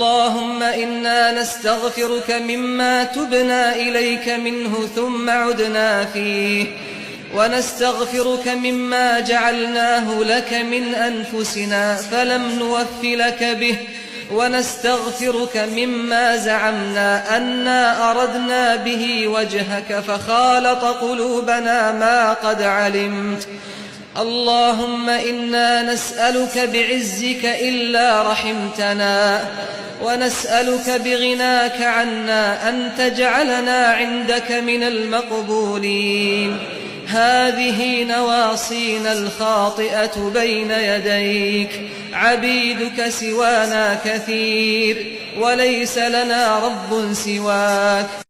اللهم إنا نستغفرك مما تبنا إليك منه ثم عدنا فيه، ونستغفرك مما جعلناه لك من أنفسنا فلم نوف لك به، ونستغفرك مما زعمنا أنا أردنا به وجهك فخالط قلوبنا ما قد علمت. اللهم إنا نسألك بعزك إلا رحمتنا، ونسألك بغناك عنا أن تجعلنا عندك من المقبولين. هذه نواصينا الخاطئة بين يديك، عبيدك سوانا كثير وليس لنا رب سواك.